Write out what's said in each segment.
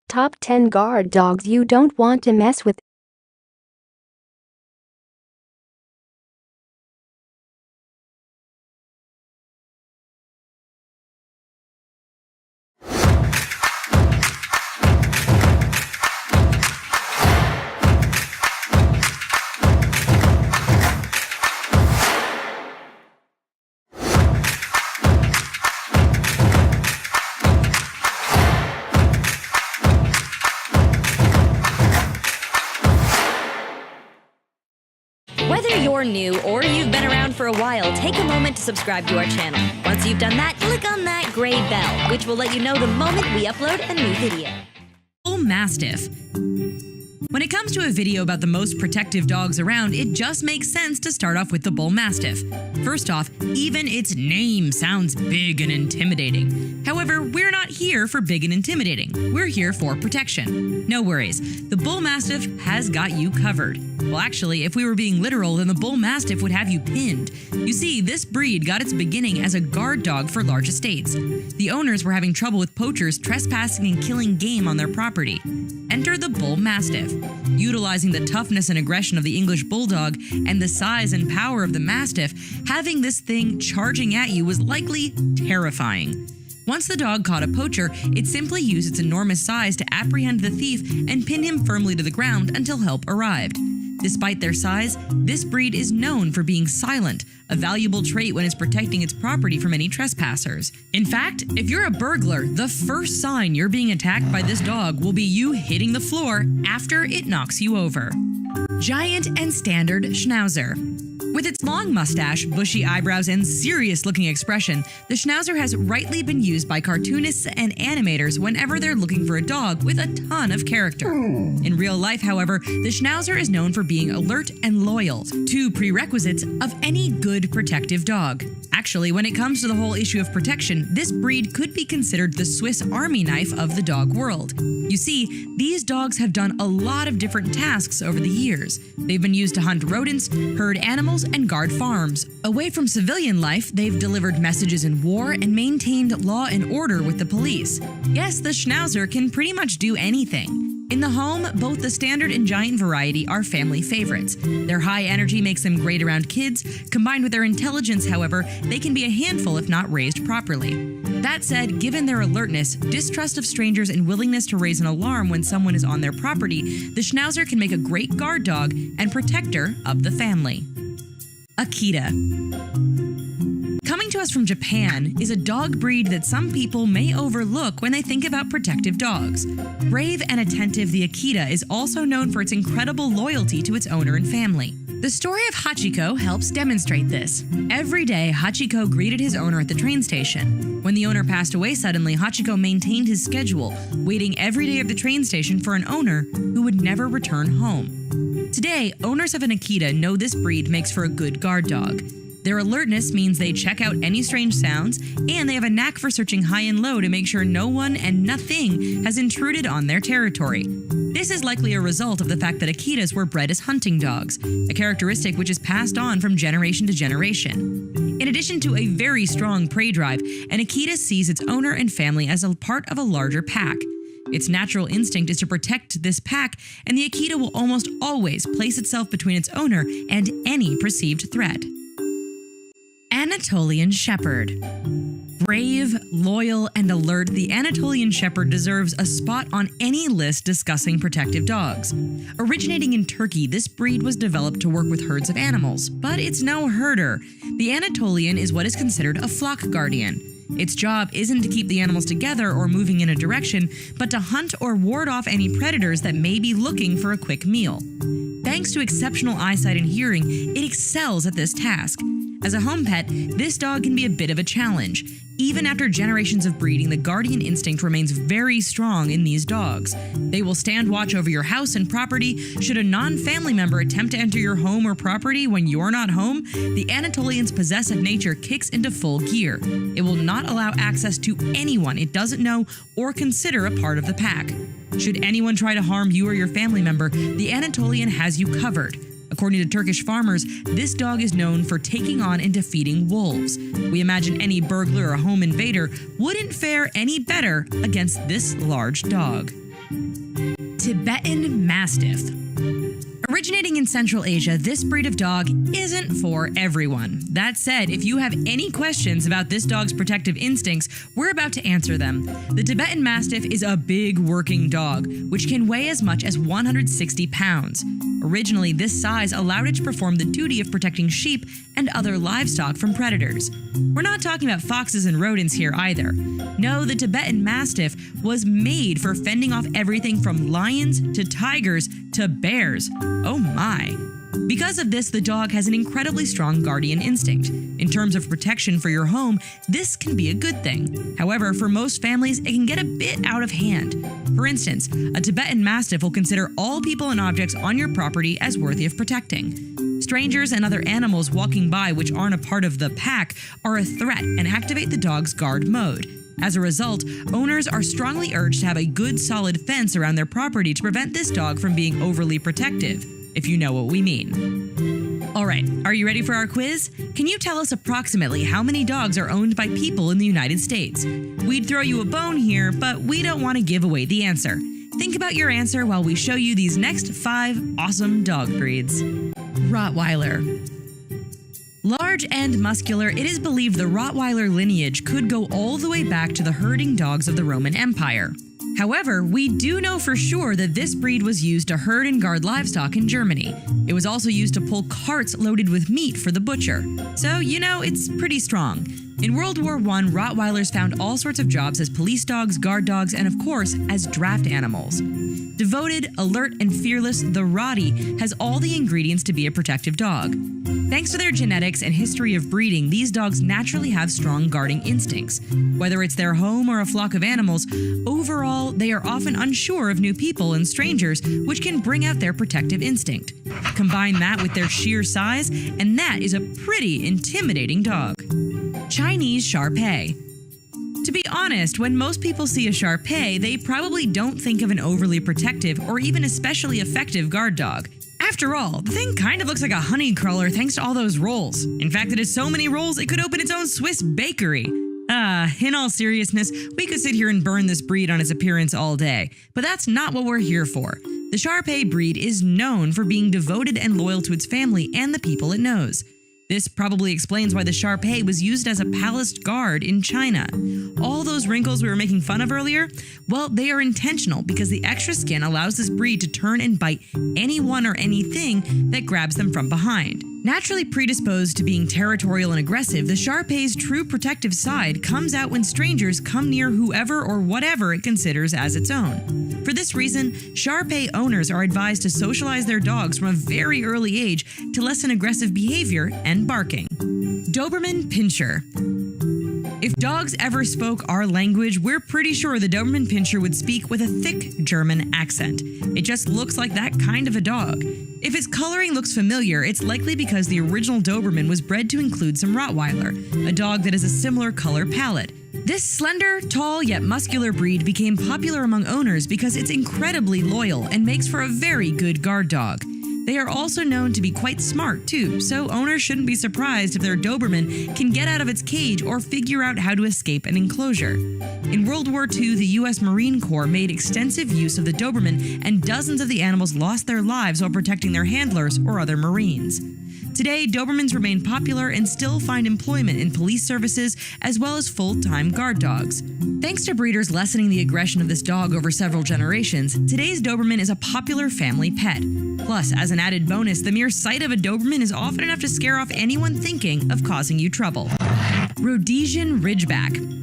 Top 10 guard dogs you don't want to mess with. Whether you're new or you've been around for a while, take a moment to subscribe to our channel. Once you've done that, click on that gray bell, which will let you know the moment we upload a new video. Bull Mastiff. When it comes to a video about the most protective dogs around, it just makes sense to start off with the Bull Mastiff. First off, even its name sounds big and intimidating. However, we're not here for big and intimidating. We're here for protection. No worries, the Bull Mastiff has got you covered. Well, actually, if we were being literal, then the Bull Mastiff would have you pinned. You see, this breed got its beginning as a guard dog for large estates. The owners were having trouble with poachers trespassing and killing game on their property. Enter the Bull Mastiff. Utilizing the toughness and aggression of the English Bulldog and the size and power of the Mastiff, having this thing charging at you was likely terrifying. Once the dog caught a poacher, it simply used its enormous size to apprehend the thief and pin him firmly to the ground until help arrived. Despite their size, this breed is known for being silent, a valuable trait when it's protecting its property from any trespassers. In fact, if you're a burglar, the first sign you're being attacked by this dog will be you hitting the floor after it knocks you over. Giant and Standard Schnauzer. With its long mustache, bushy eyebrows, and serious-looking expression, the Schnauzer has rightly been used by cartoonists and animators whenever they're looking for a dog with a ton of character. In real life, however, the Schnauzer is known for being alert and loyal, two prerequisites of any good protective dog. Actually, when it comes to the whole issue of protection, this breed could be considered the Swiss Army knife of the dog world. You see, these dogs have done a lot of different tasks over the years. They've been used to hunt rodents, herd animals, and guard farms. Away from civilian life, they've delivered messages in war and maintained law and order with the police. Yes, the Schnauzer can pretty much do anything. In the home, both the standard and giant variety are family favorites. Their high energy makes them great around kids. Combined with their intelligence, however, they can be a handful if not raised properly. That said, given their alertness, distrust of strangers, and willingness to raise an alarm when someone is on their property, the Schnauzer can make a great guard dog and protector of the family. Akita. Coming to us from Japan is a dog breed that some people may overlook when they think about protective dogs. Brave and attentive, the Akita is also known for its incredible loyalty to its owner and family. The story of Hachiko helps demonstrate this. Every day, Hachiko greeted his owner at the train station. When the owner passed away suddenly, Hachiko maintained his schedule, waiting every day at the train station for an owner who would never return home. Today, owners of an Akita know this breed makes for a good guard dog. Their alertness means they check out any strange sounds, and they have a knack for searching high and low to make sure no one and nothing has intruded on their territory. This is likely a result of the fact that Akitas were bred as hunting dogs, a characteristic which is passed on from generation to generation. In addition to a very strong prey drive, an Akita sees its owner and family as a part of a larger pack. Its natural instinct is to protect this pack, and the Akita will almost always place itself between its owner and any perceived threat. Anatolian Shepherd. Brave, loyal, and alert, the Anatolian Shepherd deserves a spot on any list discussing protective dogs. Originating in Turkey, this breed was developed to work with herds of animals, but it's no herder. The Anatolian is what is considered a flock guardian. Its job isn't to keep the animals together or moving in a direction, but to hunt or ward off any predators that may be looking for a quick meal. Thanks to exceptional eyesight and hearing, it excels at this task. As a home pet, this dog can be a bit of a challenge. Even after generations of breeding, the guardian instinct remains very strong in these dogs. They will stand watch over your house and property. Should a non-family member attempt to enter your home or property when you're not home, the Anatolian's possessive nature kicks into full gear. It will not allow access to anyone it doesn't know or consider a part of the pack. Should anyone try to harm you or your family member, the Anatolian has you covered. According to Turkish farmers, this dog is known for taking on and defeating wolves. We imagine any burglar or home invader wouldn't fare any better against this large dog. Tibetan Mastiff. Originating in Central Asia, this breed of dog isn't for everyone. That said, if you have any questions about this dog's protective instincts, we're about to answer them. The Tibetan Mastiff is a big working dog, which can weigh as much as 160 pounds. Originally, this size allowed it to perform the duty of protecting sheep and other livestock from predators. We're not talking about foxes and rodents here either. No, the Tibetan Mastiff was made for fending off everything from lions to tigers to bears. Oh my. Because of this, the dog has an incredibly strong guardian instinct. In terms of protection for your home, this can be a good thing. However, for most families, it can get a bit out of hand. For instance, a Tibetan Mastiff will consider all people and objects on your property as worthy of protecting. Strangers and other animals walking by which aren't a part of the pack are a threat and activate the dog's guard mode. As a result, owners are strongly urged to have a good solid fence around their property to prevent this dog from being overly protective, if you know what we mean. Alright, are you ready for our quiz? Can you tell us approximately how many dogs are owned by people in the United States? We'd throw you a bone here, but we don't want to give away the answer. Think about your answer while we show you these next 5 awesome dog breeds. Rottweiler. Large and muscular, it is believed the Rottweiler lineage could go all the way back to the herding dogs of the Roman Empire. However, we do know for sure that this breed was used to herd and guard livestock in Germany. It was also used to pull carts loaded with meat for the butcher. So, it's pretty strong. In World War I, Rottweilers found all sorts of jobs as police dogs, guard dogs, and of course, as draft animals. Devoted, alert, and fearless, the Rottie has all the ingredients to be a protective dog. Thanks to their genetics and history of breeding, these dogs naturally have strong guarding instincts. Whether it's their home or a flock of animals, overall, they are often unsure of new people and strangers, which can bring out their protective instinct. Combine that with their sheer size, and that is a pretty intimidating dog. Chinese Shar Pei. To be honest, when most people see a Shar Pei, they probably don't think of an overly protective or even especially effective guard dog. After all, the thing kind of looks like a honey crawler thanks to all those rolls. In fact, it has so many rolls it could open its own Swiss bakery. In all seriousness, we could sit here and burn this breed on its appearance all day, but that's not what we're here for. The Shar Pei breed is known for being devoted and loyal to its family and the people it knows. This probably explains why the Shar Pei was used as a palace guard in China. All those wrinkles we were making fun of earlier, well, they are intentional because the extra skin allows this breed to turn and bite anyone or anything that grabs them from behind. Naturally predisposed to being territorial and aggressive, the Shar Pei's true protective side comes out when strangers come near whoever or whatever it considers as its own. For this reason, Shar Pei owners are advised to socialize their dogs from a very early age to lessen aggressive behavior and barking. Doberman Pinscher. If dogs ever spoke our language, we're pretty sure the Doberman Pinscher would speak with a thick German accent. It just looks like that kind of a dog. If its coloring looks familiar, it's likely because the original Doberman was bred to include some Rottweiler, a dog that has a similar color palette. This slender, tall, yet muscular breed became popular among owners because it's incredibly loyal and makes for a very good guard dog. They are also known to be quite smart too, so owners shouldn't be surprised if their Doberman can get out of its cage or figure out how to escape an enclosure. In World War II, the U.S. Marine Corps made extensive use of the Doberman, and dozens of the animals lost their lives while protecting their handlers or other Marines. Today, Dobermans remain popular and still find employment in police services as well as full-time guard dogs. Thanks to breeders lessening the aggression of this dog over several generations, today's Doberman is a popular family pet. Plus, as an added bonus, the mere sight of a Doberman is often enough to scare off anyone thinking of causing you trouble. Rhodesian Ridgeback.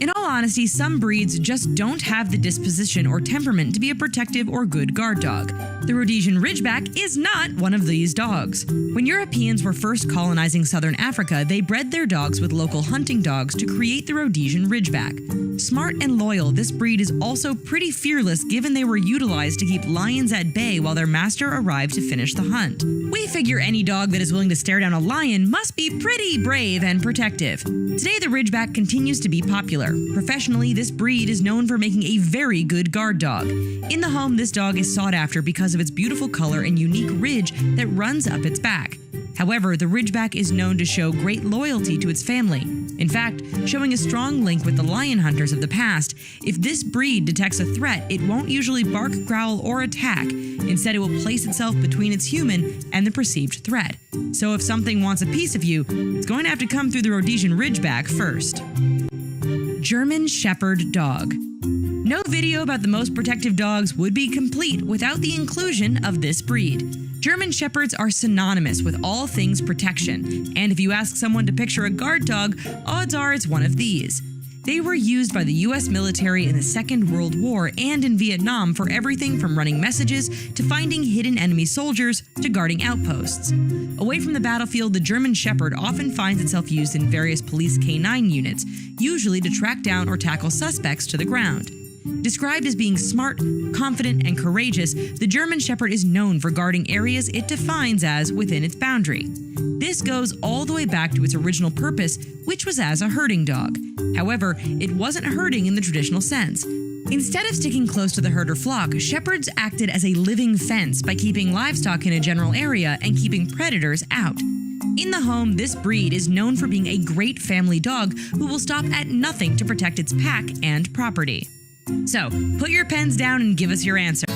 In all honesty, some breeds just don't have the disposition or temperament to be a protective or good guard dog. The Rhodesian Ridgeback is not one of these dogs. When Europeans were first colonizing southern Africa, they bred their dogs with local hunting dogs to create the Rhodesian Ridgeback. Smart and loyal, this breed is also pretty fearless given they were utilized to keep lions at bay while their master arrived to finish the hunt. We figure any dog that is willing to stare down a lion must be pretty brave and protective. Today, the Ridgeback continues to be popular. Professionally, this breed is known for making a very good guard dog. In the home, this dog is sought after because of its beautiful color and unique ridge that runs up its back. However, the Ridgeback is known to show great loyalty to its family. In fact, showing a strong link with the lion hunters of the past, if this breed detects a threat, it won't usually bark, growl, or attack. Instead, it will place itself between its human and the perceived threat. So if something wants a piece of you, it's going to have to come through the Rhodesian Ridgeback first. German Shepherd Dog. No video about the most protective dogs would be complete without the inclusion of this breed. German Shepherds are synonymous with all things protection, and if you ask someone to picture a guard dog, odds are it's one of these. They were used by the US military in the Second World War and in Vietnam for everything from running messages to finding hidden enemy soldiers to guarding outposts. Away from the battlefield, the German Shepherd often finds itself used in various police canine units, usually to track down or tackle suspects to the ground. Described as being smart, confident, and courageous, the German Shepherd is known for guarding areas it defines as within its boundary. This goes all the way back to its original purpose, which was as a herding dog. However, it wasn't herding in the traditional sense. Instead of sticking close to the herd or flock, shepherds acted as a living fence by keeping livestock in a general area and keeping predators out. In the home, this breed is known for being a great family dog who will stop at nothing to protect its pack and property. So, put your pens down and give us your answer.